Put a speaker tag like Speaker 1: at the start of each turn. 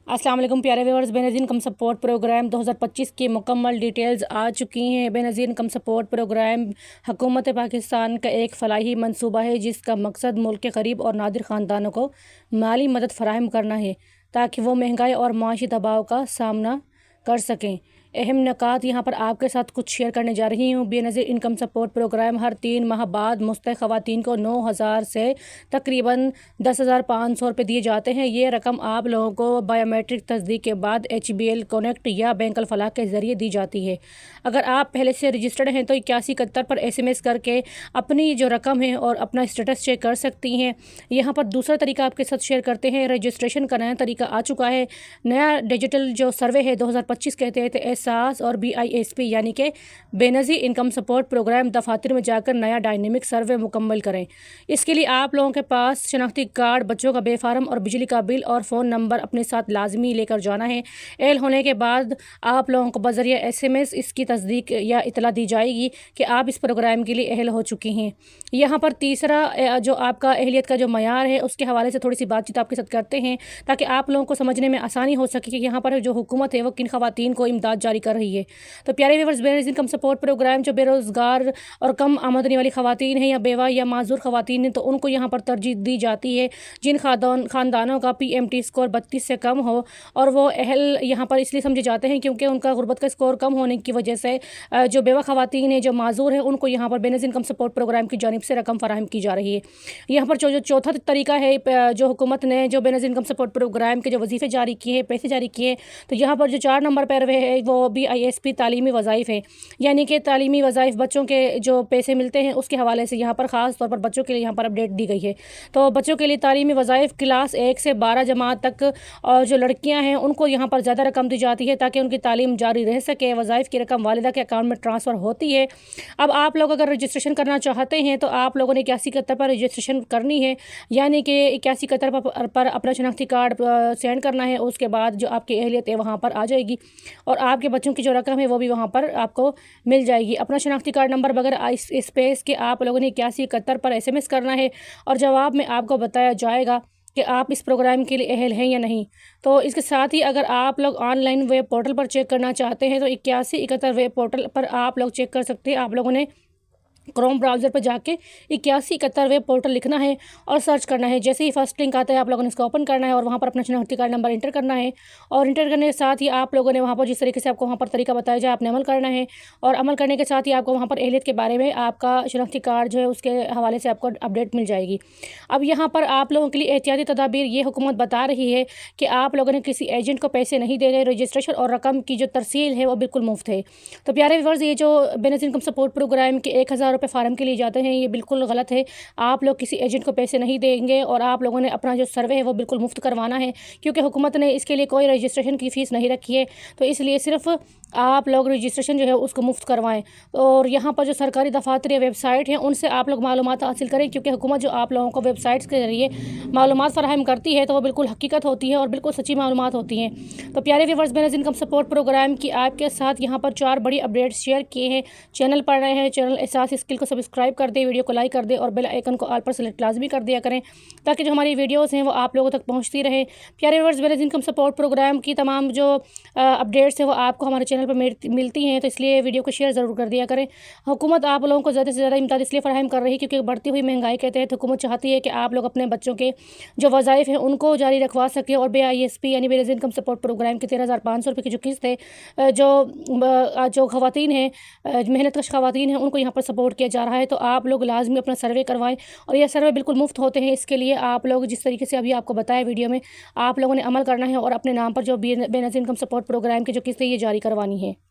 Speaker 1: अस्सलाम वालेकुम प्यारे viewers. Benazir income support programme 2025 की मुकम्मल डिटेल्स आ चुकी हैं। बेनज़ीर इनकम सपोर्ट प्रोग्राम हुकूमत पाकिस्तान का एक फ़लाही मनसूबा है जिसका मकसद मुल्क के गरीब और नादिर ख़ानदानों को माली मदद फ़राहम करना है ताकि वो महंगाई और माशी दबाव का सामना कर सकें। अहम नकात यहाँ पर आपके साथ कुछ शेयर करने जा रही हूँ। बेनज़ीर इनकम सपोर्ट प्रोग्राम हर 3 माह बाद मुस्तहिक़ ख़वातीन को 9,000 से तकरीबन 10,500 रुपये दिए जाते हैं। ये रकम आप लोगों को बायोमेट्रिक तस्दीक के बाद HBL कनेक्ट या बैंक फलाह के ज़रिए दी जाती है। अगर आप पहले से रजिस्टर्ड हैं तो 8171 पर SMS करके अपनी जो रकम है और अपना स्टेटस चेक कर सकती हैं। यहाँ पर दूसरा तरीका आपके साथ शेयर करते हैं। रजिस्ट्रेशन का नया तरीका आ चुका है। नया डिजिटल जो सर्वे है 2025 कहते हैं एहसास और BISP यानी कि बेनज़ीर इनकम सपोर्ट प्रोग्राम दफातर में जाकर नया डायनेमिक सर्वे मुकम्मल करें। इसके लिए आप लोगों के पास शनाख्ती कार्ड, बच्चों का बेफार्म और बिजली का बिल और फ़ोन नंबर अपने साथ लाजमी लेकर जाना है। एल होने के बाद आप लोगों को बज़रिया SMS इसकी तस्दीक या इतला दी जाएगी कि आप इस प्रोग्राम के लिए अहल हो चुकी हैं। यहाँ पर तीसरा जो आपका अहलियत का जो मयार है उसके हवाले से थोड़ी सी बातचीत आपके साथ करते हैं ताकि आप लोगों को समझने में आसानी हो सके कि यहाँ पर जो हुकूमत है वो किन ख़वातीन को इमदाद जारी कर रही है। तो प्यारे viewers, Benazir income support programme जो बेरोज़गार और कम आमदनी वाली ख़वातीन हैं या बेवा या माजूर ख़वातीन हैं तो उनको यहाँ पर तरजीह दी जाती है जिन ख़ानदानों का PMT स्कोर 32 से कम हो। और वो अहल यहाँ पर इसलिए समझे जाते हैं क्योंकि उनका गुर्बत का स्कोर कम होने की वजह से जो बेवा ख़वातीन हैं, जो माजूर हैं, उनको यहाँ पर बेनज़ीर इनकम सपोर्ट प्रोग्राम की जानिब से रकम फ़राहम की जा रही है। यहाँ पर जो चौथा तरीका है जो हुकूमत ने जो बेनज़ीर इनकम सपोर्ट प्रोग्राम के जो वजीफ़े जारी किए हैं, पैसे जारी किए हैं, तो यहाँ पर जो 4 नंबर पर है वो BISP तालीमी वज़ाइफ़ है। यानी कि तालीमी वज़ाइफ़ बच्चों के जो पैसे मिलते हैं उसके हवाले से यहाँ पर ख़ास तौर पर बच्चों के लिए यहाँ पर अपडेट दी गई है। तो बच्चों के लिए तालीमी वज़ाइफ़ क्लास 1 से 12 जमात तक और जो लड़कियाँ हैं उनको यहाँ पर ज़्यादा रकम दी जाती है ताकि उनकी तालीम जारी रह सके। वज़ाइफ़ की रकम वालिदा के अकाउंट में ट्रांसफ़र होती है। अब आप लोग अगर रजिस्ट्रेशन करना चाहते हैं तो आप लोगों ने 8171 पर रजिस्ट्रेशन करनी है, यानी कि 8171 पर अपना शनाख्ती कार्ड सेंड करना है। उसके बाद जो आपकी अहलियत है वहाँ पर आ जाएगी और आपके बच्चों की जो रकम है वो भी वहाँ पर आपको मिल जाएगी। अपना शनाख्ती कार्ड नंबर वगैरह स्पेस के आप लोगों ने 8171 पर SMS करना है और जवाब में आपको बताया जाएगा कि आप इस प्रोग्राम के लिए अहल हैं या नहीं। तो इसके साथ ही अगर आप लोग ऑनलाइन वेब पोर्टल पर चेक करना चाहते हैं तो 8171 वेब पोर्टल पर आप लोग चेक कर सकते हैं। आप लोगों ने क्रोम ब्राउज़र पर जाके 8171 वेब पोर्टल लिखना है और सर्च करना है। जैसे ही फर्स्ट लिंक आता है आप लोगों ने इसको ओपन करना है और वहाँ पर अपना शनाख्ती कार्ड नंबर इंटर करना है और इंटर करने के साथ ही आप लोगों ने वहाँ पर जिस तरीके से आपको वहाँ पर तरीका बताया जाए आपने अमल करना है और अमल करने के साथ ही आपको वहाँ पर अहलियत के बारे में आपका शनाख्ती कार्ड जो है उसके हवाले से आपको अपडेट मिल जाएगी। अब यहाँ पर आप लोगों के लिए एहतियाती तदाबीर ये हुकूमत बता रही है कि आप लोगों ने किसी एजेंट को पैसे नहीं देने। रजिस्ट्रेशन और रकम की जो तरसील है वो बिल्कुल मुफ्त है। तो प्यारे व्यूअर्स, ये जो बेनज़ीर इनकम सपोर्ट प्रोग्राम के 1,000 रुपये फार्म के लिए जाते हैं ये बिल्कुल गलत है। आप लोग किसी एजेंट को पैसे नहीं देंगे और आप लोगों ने अपना जो सर्वे है वो बिल्कुल मुफ्त करवाना है क्योंकि हुकूमत ने इसके लिए कोई रजिस्ट्रेशन की फ़ीस नहीं रखी है। तो इसलिए सिर्फ आप लोग रजिस्ट्रेशन जो है उसको मुफ्त करवाएं और यहाँ पर जो सरकारी दफातर या वेबसाइट हैं उनसे आप लोग मालूमात हासिल करें क्योंकि हुकूमत जो आप लोगों को वेबसाइट्स के ज़रिए मालूमात फ़राहम करती है तो वो बिल्कुल हकीकत होती है और बिल्कुल सच्ची मालूमात होती हैं। तो प्यारे viewers, Benazir income support programme की आपके साथ यहाँ पर 4 बड़ी अपडेट्स शेयर किए हैं। चैनल पढ़ रहे हैं, चैनल एहसास स्किल को सब्सक्राइब कर दें, वीडियो को लाइक कर दें और बेल आइकन को ऑल पर सेलेक्ट लाजमी कर दिया करें ताकि जो हमारी वीडियोस हैं वो आप लोगों तक पहुंचती रहे। प्यारे viewers, Benazir income support programme की तमाम जो अपडेट्स हैं वो आपको हमारे चैनल पर मिलती हैं, तो इसलिए वीडियो को शेयर ज़रूर कर दिया करें। हुकूमत आप लोगों को ज़्यादा से ज़्यादा इमदाद इसलिए फ़राहम कर रही है क्योंकि बढ़ती हुई महंगाई के तहत हुकूमत चाहती है कि आप लोग अपने बच्चों के जो वज़ाइफ़ हैं उनको जारी रखवा सकें और BISP यानी बेनज़ीर इनकम सपोर्ट प्रोग्राम की 13,500 रुपये की जो किस्त है जो ख़वातीन हैं, मेहनत कश ख़वातीन हैं, उनको यहाँ पर सपोर्ट किया जा रहा है। तो आप लोग लाजमी अपना सर्वे करवाएं और यह सर्वे बिल्कुल मुफ्त होते हैं। इसके लिए आप लोग जिस तरीके से अभी आपको बताया वीडियो में आप लोगों ने अमल करना है और अपने नाम पर जो बेनज़ीर इनकम सपोर्ट प्रोग्राम की जो किस्त है ये जारी करवानी है।